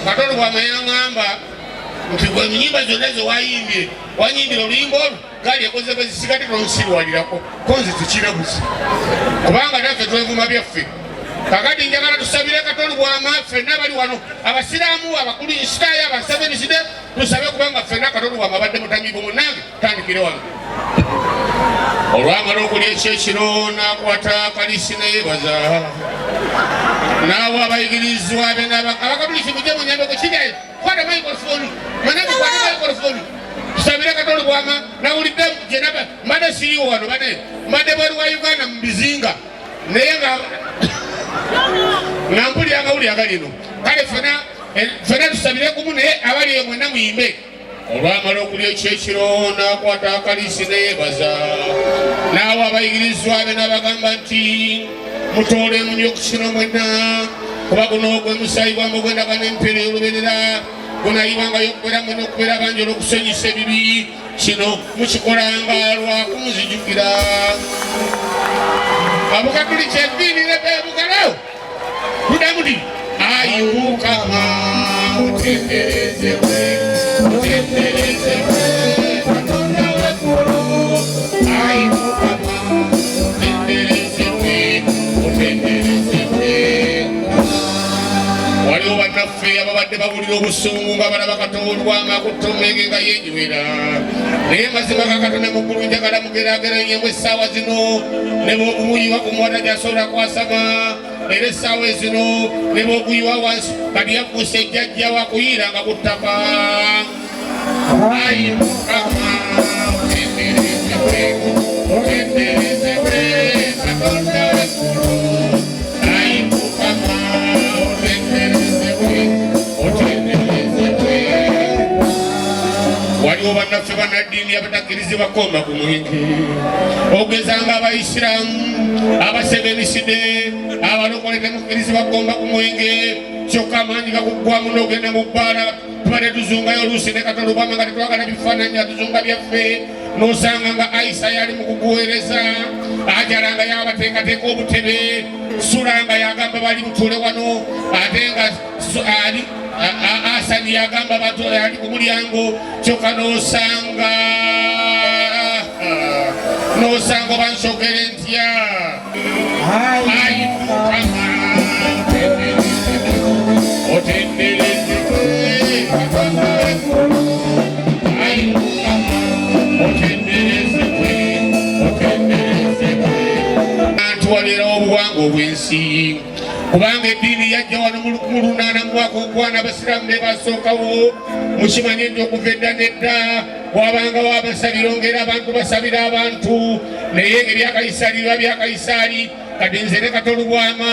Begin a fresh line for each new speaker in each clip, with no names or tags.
Katono kwa mayangamba mtigwa nyimba zolezo wayimbye wanyimbira oluyimbo gali yakoze bazisikate tonsilwalirako konze tukira buzi kubanga naffe twevuma byaffe kakati njagala tusabire Katonda bw'amaffe n'abali wano abasiraamu abakulu isitaya abasabeniside tusabe kubanga ffenna Katonda bw'amabadde mutanyiivu munange tandikire wano olwamala okulya ekyekiro n'akwata kalisi neyebaza n'awo abayigirizwa be abakatuliki mujje munyambeko kiryayo kwata microphone manake kwata microphone tusabire Katonda bw'ama nawulidde jenaba mbadde siriwo wano bane mbadde bwali wa Uganda mu bizinga naye nga mpulira amawuli agalino kale ffena tusabire kumu naye abali eyo mwenna muyimbe olwamala okulya ekyekiro n'akwata akalisi neyebaza n'awo abayigirizwa be n'abagamba nti mutoole munyo ku kino mwenna kuba guno gwe musaayi gwammwe gwendaga n'empeera ey'oluberera gunaayibwangayo okubeera mwena okubeera bangi olw'okusonyisa ebibi kino mukikolanga lwa kunzijukira abukatuliki eddiini nebebugalo kudamudi ayi Mukama utenderezebwe utenderezebwe Katonda w'eggulu ayi Mukama utenderezebwe utenderezebwe waliwo bannaffe ababadde bawulira obusungu nga balaba Katonda bw'amakutta omwenge nga yenywera naye mazima ga Katonda mu ggulu njagala mugeraageranyemu essaawa zino ne bw'oguyiwa ku muwala gy'asobola kwasama era essaawa ezino ne bw'oguyiwa wansi kati yafuuse ejjajja wakuyira nga ku ttaka ayi Mukama utenderezebwe utenderezebwe Katonda w'eggulu ayi Mukama utenderezebwe utenderezebwe waliwo bannaffe bannaddiini abatakkirizibwa kkomba ku mwenge ogeza nga abaisiraamu abasebeniside abalokole temukkirizibwa kkomba ku mwenge kyokka amaanyi gakuggwamu n'ogenda mu bbaala tubadde tuzungayo oluusi ne Katonda bwama nga tetwagala bifaananyi atuzunga byaffe n'osanga nga Aisa yali mu kuguweereza Ajala nga yabateekateeka obutebe Sula nga yagamba bali mutuule wano ate nga Asani yagamba bantu ali ku mulyango kyokka n'osanga bansogere ntya ayi Mukama otenderezebwe Katonda w'eggulu ayi Mukama otenderezebwe otenderezebwe antwalira obuwangwa obw'ensi kubanga eddiini yajja wano mu 18 mu mwaka ogwana abasiraamu be basookawo mukimanye nti okuva edda nedda wabangawo abasabiro ng'era abantu basabira abantu naye ebya Kayisaali biba bya Kayisaali kati nze ne Katonda bw'ama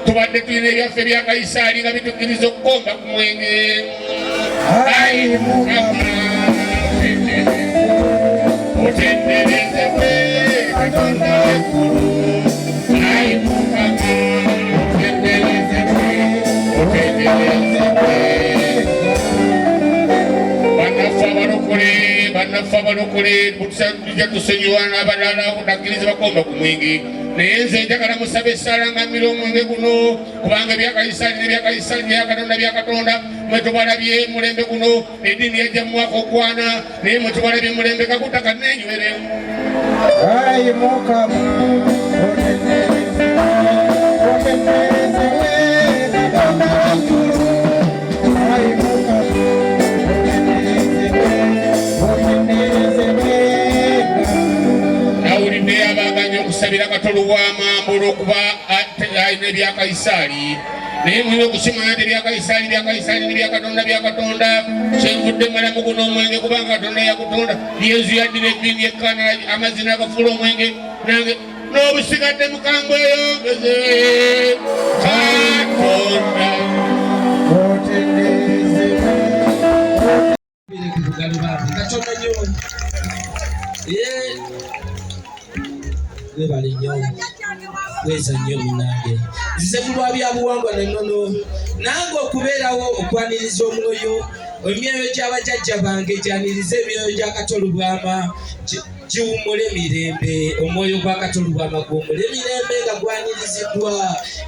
tubadde tulina ebyaffe bya Kayisaali nga bitukkiriza okukomba ku mwenge ayi Mukama otenderezebwe Katonda w'eggulu ayi Mukama bannaffe abalokole tujja tusonyiwa n'abalala obutakkiriza bakomba ku mwenge naye nze njagala musaba essaala ngammira omwenge guno kubanga ebya Kayisaali n'ebya Kayisaali bya Katonda bya Katonda mwe tubalabye mulembe guno eddiini yajja mu mwaka ogwana naye mwe tubalabye mulembe kakuta kannenywere ayi Mukama otenderezebwe Katonda w'eggulu ayi Mukama nawulidde abaganya okusabira Katonda w'amambo olw'okuba alina ebya Kayisaali naye mulina okukimanya nti ebya Kayisaali bya Kayisaali n'ebya Katonda bya Katonda kyenvudde mulamu guno omwenge kubanga Katonda yakutonda Yesu yaddira ebingi ekkana amazina agafuula omwenge nange n'obusigadde mukambwe eyongeze Katonda
webale nnyo weza nnyo munange nzize mu lwa byabuwangwa nennono nange okubeerawo okwaniriza omwoyo emyoyo gy'abajjajja bange gyaniriza emyoyo gya Katolubwama giwummule mirembe. Omwoyo gwa Katolubwama guwummule mirembe nga gwaniriziddwa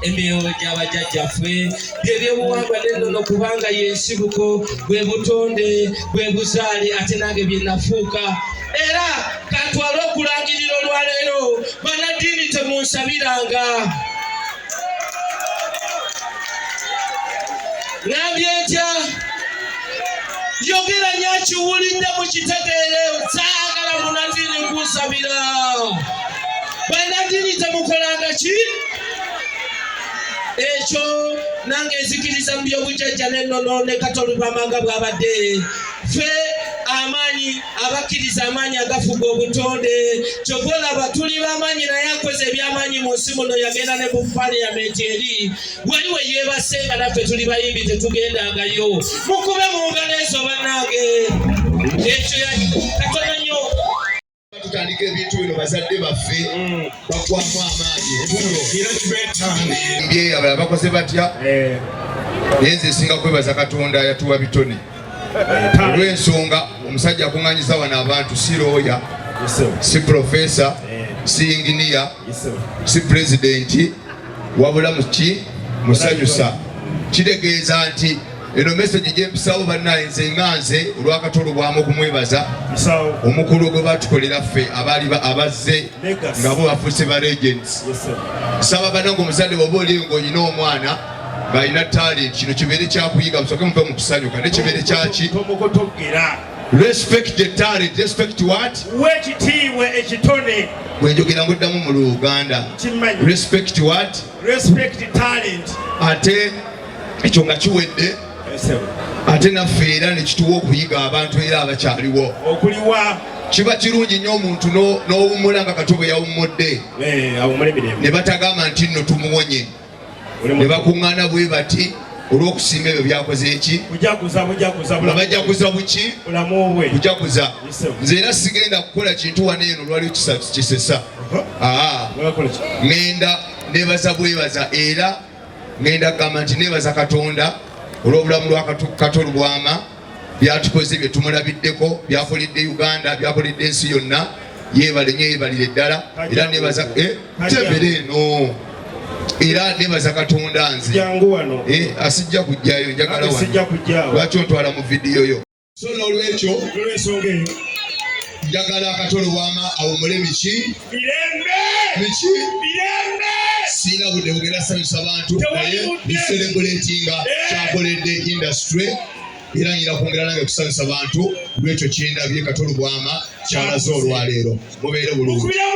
emyoyo gy'abajjajjaffe by'ebyobuwangwa n'ennono kubanga y'ensibuko bwe butonde bwe buzaale ate nange bye nafuuka. Era kantwale okulangirira olwaleero bannaddiini temunsabiranga. Ngambye ntya yogera nyakiwulidde mukitegeere saagala munnaddiini kunsabira. Bannaddiini temukolanga ki? Ekyo nange nzikiriza mu by'obujjajja n'ennono ne Katolubwama nga bw'abadde. Ffe amaanyi abakkiriza amaanyi agafuga obutonde kyokka olaba tuli b'amaanyi naye akoze eby'amaanyi mu nsi muno yagenda ne mu paliyamenti eri wali we yeebase nga naffe tuli bayimbi tetugendangayo. Mukube mu ngalo ezo bannange. Ekyo katono nnyo.
Tutandika ebintu bino bazadde baffe bagwamu amaanyi mbye abalala bakoze batya naye nze esinga kwebaza Katonda yatuwa bitone olw'ensonga omusajja akuŋŋanyiza wano abantu si looya si profesa si inginiya si pulezidenti wabula muki musanyusa. Kitegeeza nti eno message gyempisawo bannaye nze nganze olwa Katolubwama okumwebaza omukulu gwe batukolera ffe abazze nga bo bafuuse ba legends. Saba banange omuzadde bw'oba oli ng'olina omwana ng'alina talent kino kibeere kyakuyiga musooke muve mu kusanyuka ne kibeere kyaki respect the talent. Respect what?
Wekitiibwe ekitone.
Bwenjogera ng'oddamu mu Luganda respect what?
Respect talent.
Ate ekyo nga kiwedde ate naffe era nekituwa okuyiga abantu era abakyaliwo
okuliwa.
Kiba kirungi nnyo omuntu n'owummula nga Kato bwe yawummudde ne batagamba nti nno tumuwonye ne bakuŋŋaana bwe bati olw'okusiima ebyo byakoze eki bajaguza buki bujaguza. Nze era sigenda kukola kintu wano eno lwaliwo kisesa. Ŋŋenda neebaza bwebaza era ŋŋenda kugamba nti neebaza Katonda olw'obulamu lwa Katolubwama byatukoze bye tumulabiddeko byakoledde Uganda byakoledde ensi yonna. Yeebale nnyo yeebalire ddala era neebaza tebere eno era neebaza Katonda nze asijja kujjayo njagala wano lwaki ontwala mu vidiyo yo. So n'olwekyo njagala Katolubwama awummule miki siina budde bugenda sanyusa abantu naye biselebuletinga kyakoledde industry era nyina kwongera nange kusanyusa abantu lwekyo kyendabye Katolubwama kyalaze olwaleero. Mubeere bulungi.